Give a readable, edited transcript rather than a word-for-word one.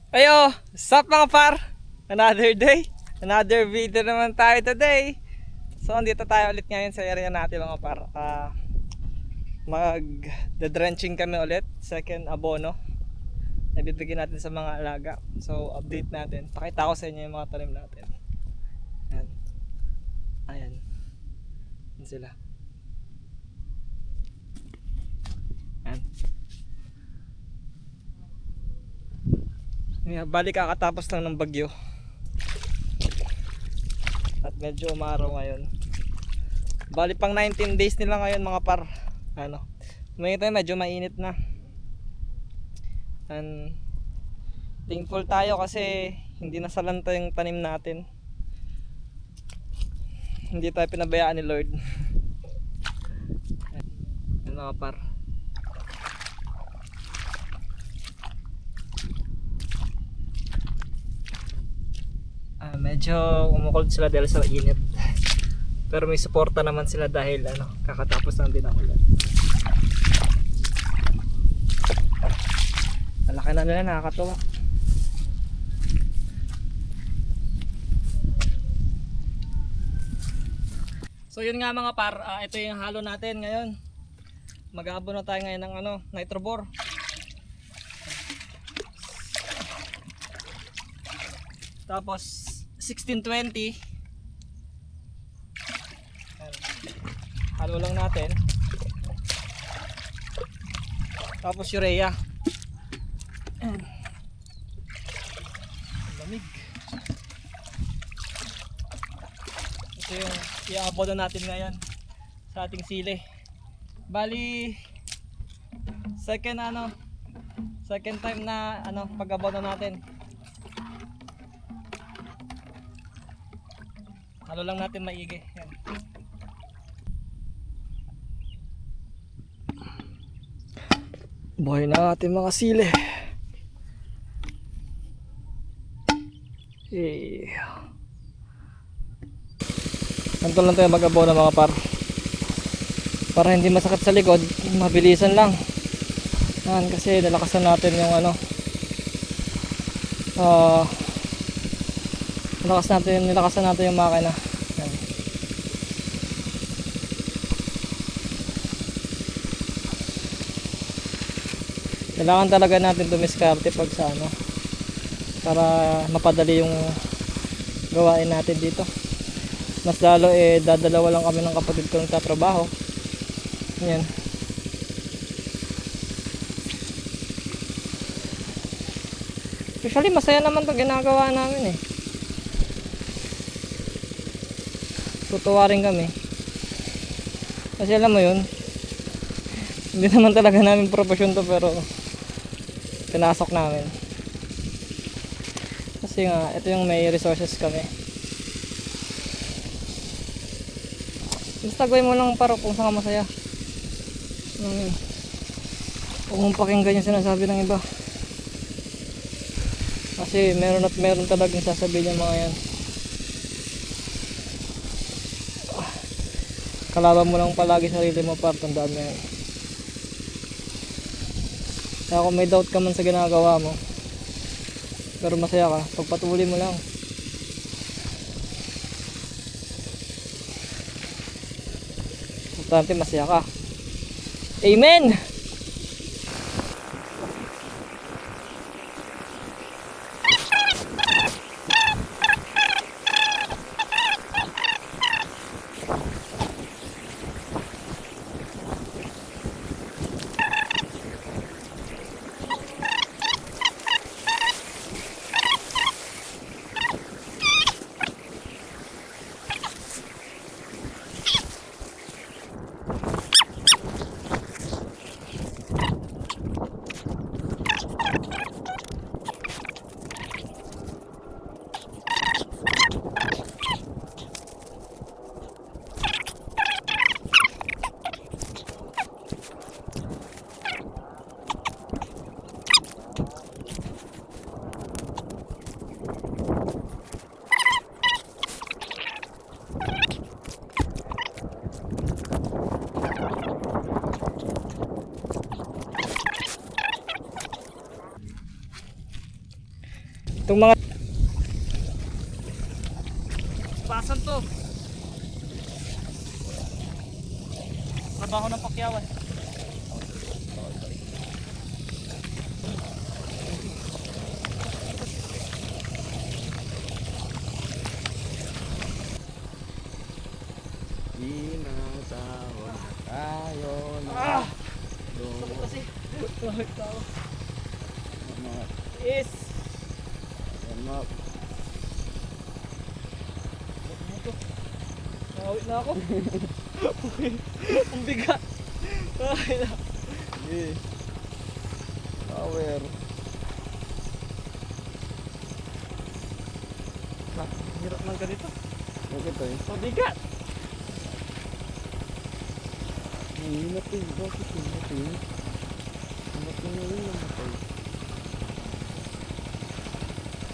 Ayo, sup mga par? Another day, another video naman tayo today. So, andito tayo ulit ngayon sa area natin mga par. Mag-drenching kami ulit, second abono. Ibibigay natin sa mga alaga. So, update natin. Pakita ko sa inyo yung mga tanim natin. Ayan. Ayan. Ayan sila. Ayan. Balik kakatapos lang ng bagyo. At medyo umaraw ngayon. Bali pang 19 days nila ngayon mga par. Ngayon medyo mainit na. And thankful tayo kasi hindi nasalanta yung tanim natin. Hindi tayo pinabayaan ni Lord. Yan mga par. Medyo umukulot sila dahil sa init. Pero may suporta naman sila dahil kakatapos lang din ako ulan. Malaki na nila, nakakatuwa. So yun nga mga par, ito yung halo natin ngayon. Mag-aabo na tayo ngayon ng nitrobor. Tapos 1620. Halo lang natin. Tapos urea. Lamig. Ito yung i-abono natin ngayon sa ating sili. Bali second time na pag-abono natin. Halo lang natin maigi. Yan. Buhay na ating mga sili. Ganito lang tayo mag-abono mga par. Para hindi masakit sa likod, mabilisan lang. Yan, kasi nalakasan natin yung nilakasan natin yung makina. Yan. Kailangan talaga natin dumiskarte pag sa para mapadali yung gawain natin dito. Mas lalo dadalawa lang kami ng kapatid ko ng tatrabaho. Yan. Actually masaya naman 'tong ginagawa namin Tutuwa rin kami. Kasi alam mo yun, hindi naman talaga namin profesyon to pero pinasok namin. Kasi nga, ito yung may resources kami. Basta gawin mo lang paro kung saan ka masaya. Huwag mong pakinggan yung sinasabi ng iba. Kasi meron at meron talagang sasabihin yung mga yan. Kalaban mo lang palagi sarili mo para tandaan mo yan. Kaya kung may doubt ka man sa ginagawa mo pero masaya ka, pagpatuloy mo lang. Importante masaya ka. Amen! Itong mga pasan to. Trabaho ng pakyawan. Sinasahod na tayo na Sakit kasi. Sakit ako. mga Yes. mga Ano to? Nakawit na ako. Ang bigat. Okay na. power. Hirap ng ganito. Bakit tayo? Mabigat. Hinat eh. Bakit hinat eh? Hinat na yun namatay.